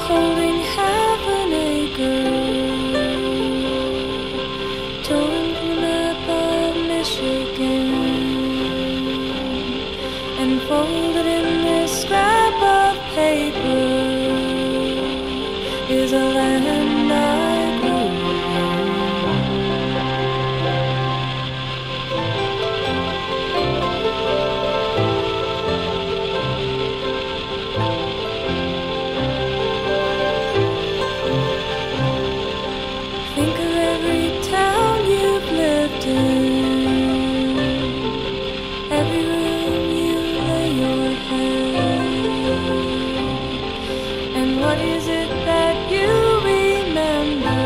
holding half an acre, torn from the map of Michigan, and folded in this scrap of paper is a land I grew Think of every town you've lived in, every room you lay your head, and what is it that you remember?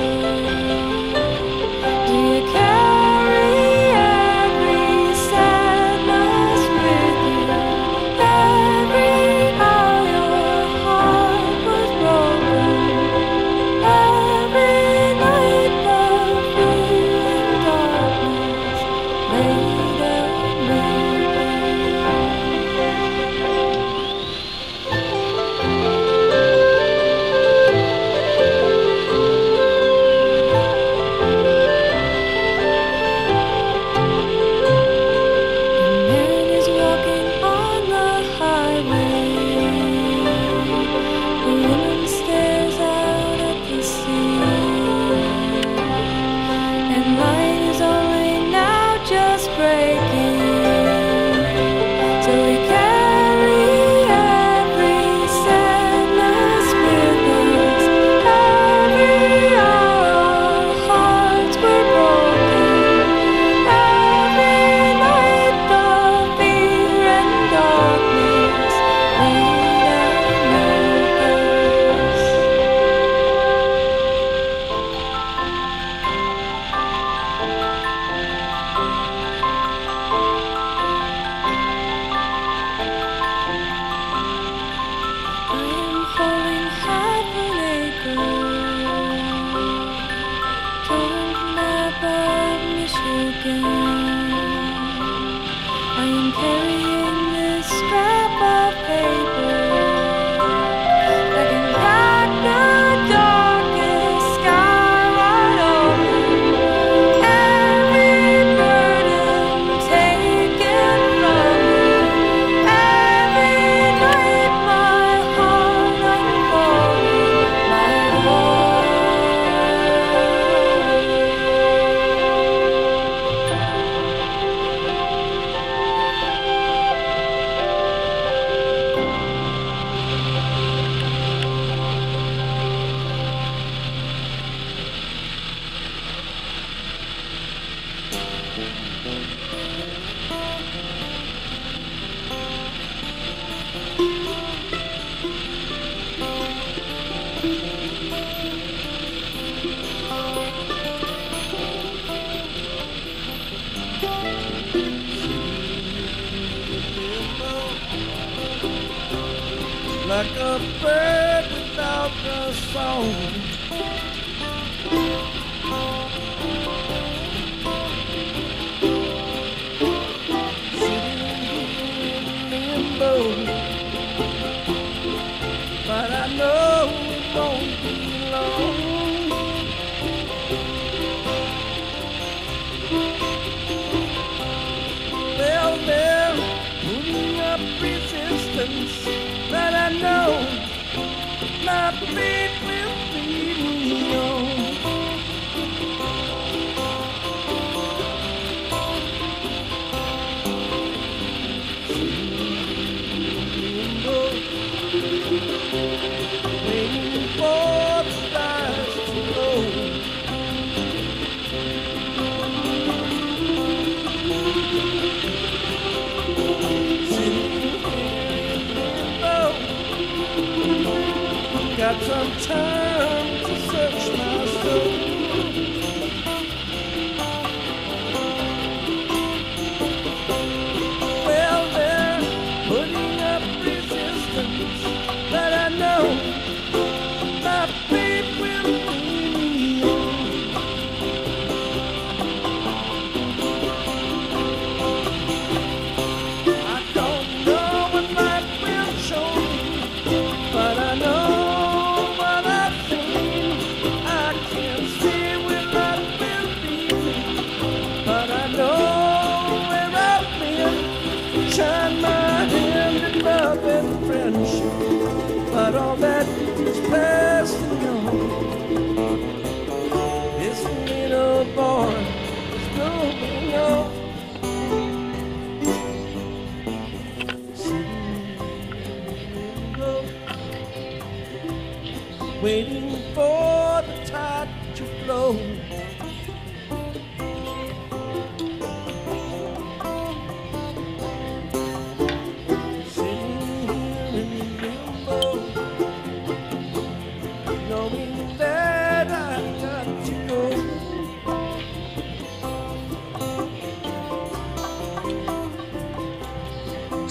Do you carry every sadness with you? Every hour your heart was broken, every night the fear and darkness laid at me. Man is walking on the highway. The woman stares out at the sea, and light is only now just breaking. So we carry every sadness with us. Every hour our hearts were broken. Every night the fear and darkness laid at us. I am holding half an acre, torn from the map of Michigan. I am carrying this scrap of paper that can crack the darkest sky wide open. Every burden taken from me. Every night my heart unfolded, my heart. Like a bird without a song, sitting in limbo, but I know it won't be long. Well, they're putting up resistance, but I know my feet will lead me on. Waiting for the stars to glow. Got some time to search my soul. Well, they're putting up resistance, but I know my feet will lead me on. I don't know what life will show me, but I know and friendship, but all that is past and gone. This little boy is moving on. Waiting for the tide to flow. Sitting here in limbo, knowing that I've got to go.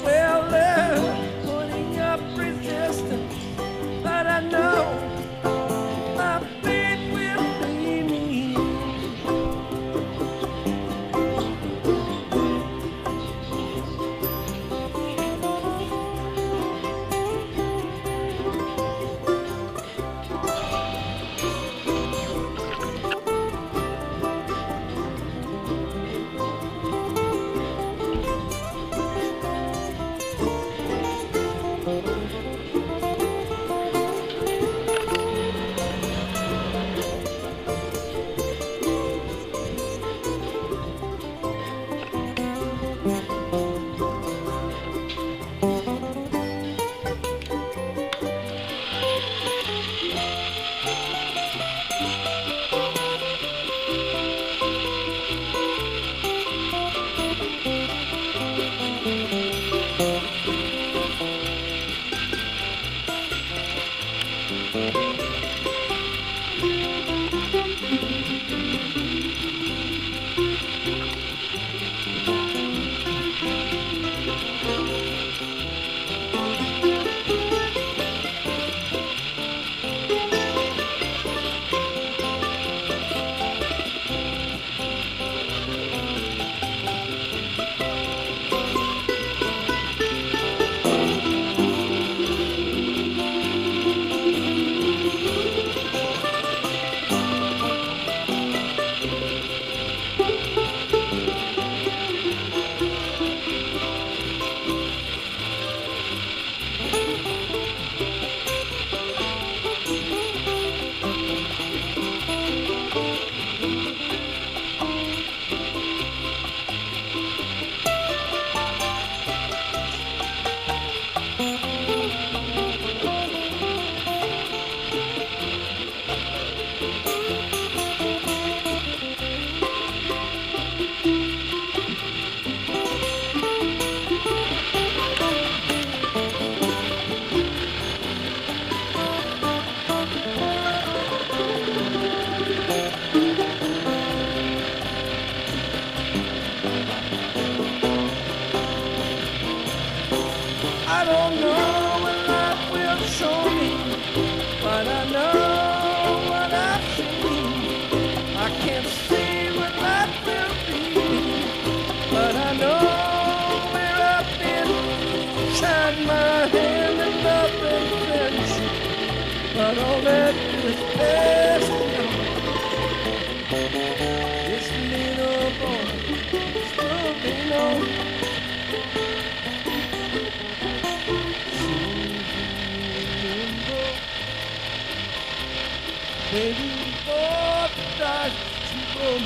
Well, they're putting up resistance, but I know my faith will lead me. I don't know what life will show me, but I know what I've seen. I can't see what life will be, but I know we're up in. Shine my hand in love and friendship, but all that is past and gone. This little boy is moving on. Waiting for the dice to roll.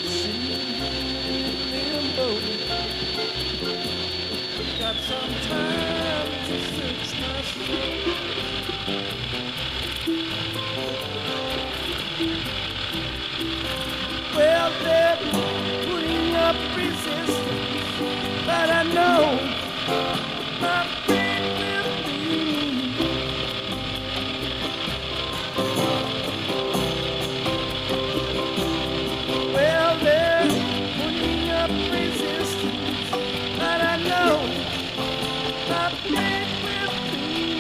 Sitting in limbo, got some time to search my soul. Well, they're putting up resistance, but I know my faith will lead. Well, they're putting up resistance, but I know my faith will lead.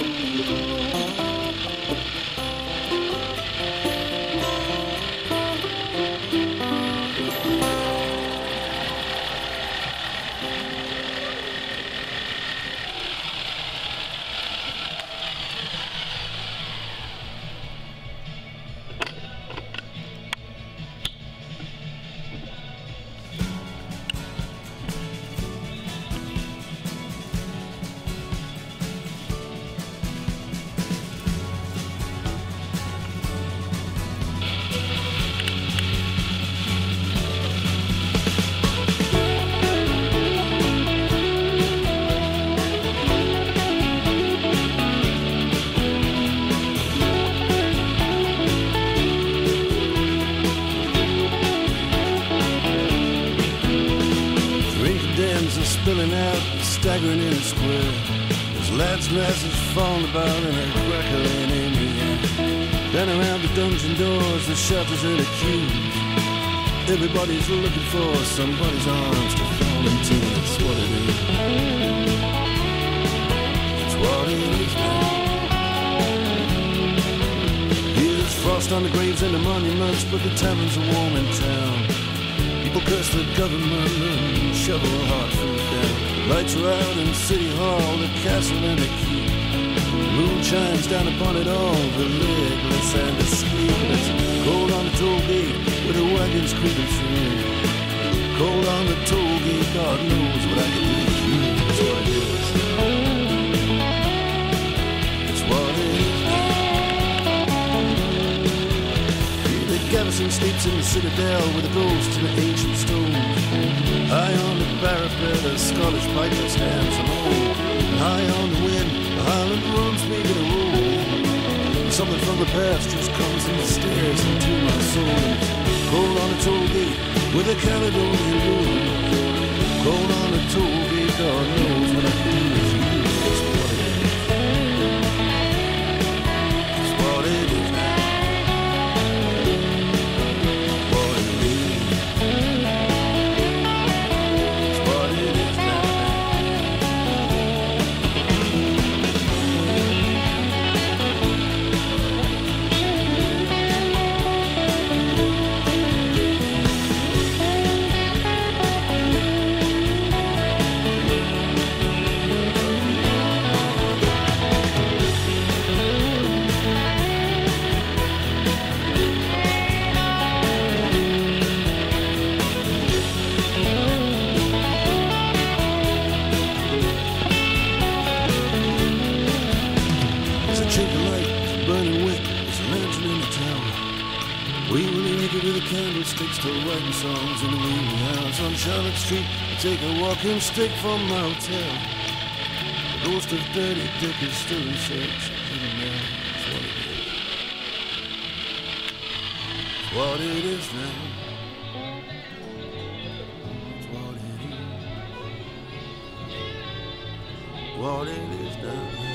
guns are spilling out, staggering in the square. There's lads' glasses falling about and a crackling in the air. Down around the dungeon doors, the shutters and the queues. Everybody's looking for somebody's arms to fall into. That's what it is. That's what it is now. Here's frost on the graves and the monuments, but the taverns are warm in town. People curse the government and shovel hard food down. Lights are out in City Hall, the castle and the keep. The moon shines down upon it all, the legless and the sleepless. Cold on the toll gate with the wagons creeping through. Cold on the toll gate, God knows what I can do to you. That's what it is. That's what it is. Gavison sleeps in the citadel with a ghost in the ancient stones. High on the parapet, a Scottish piper stands alone. High on the wind, the Highland runs making a roll. Something from the past just comes and stares into my soul. Cold on a toll gate with a Caledonian moon. Cold on a toll gate, God knows what I can do with you. That's what it is. That's what it is now. Candlesticks to writing songs in the movie house on Charlotte Street. I take a walking stick from my hotel. The ghost of Dirty Dick is still in search. Even now, it's what it is. It's what it is now. It's what it is. What it is now.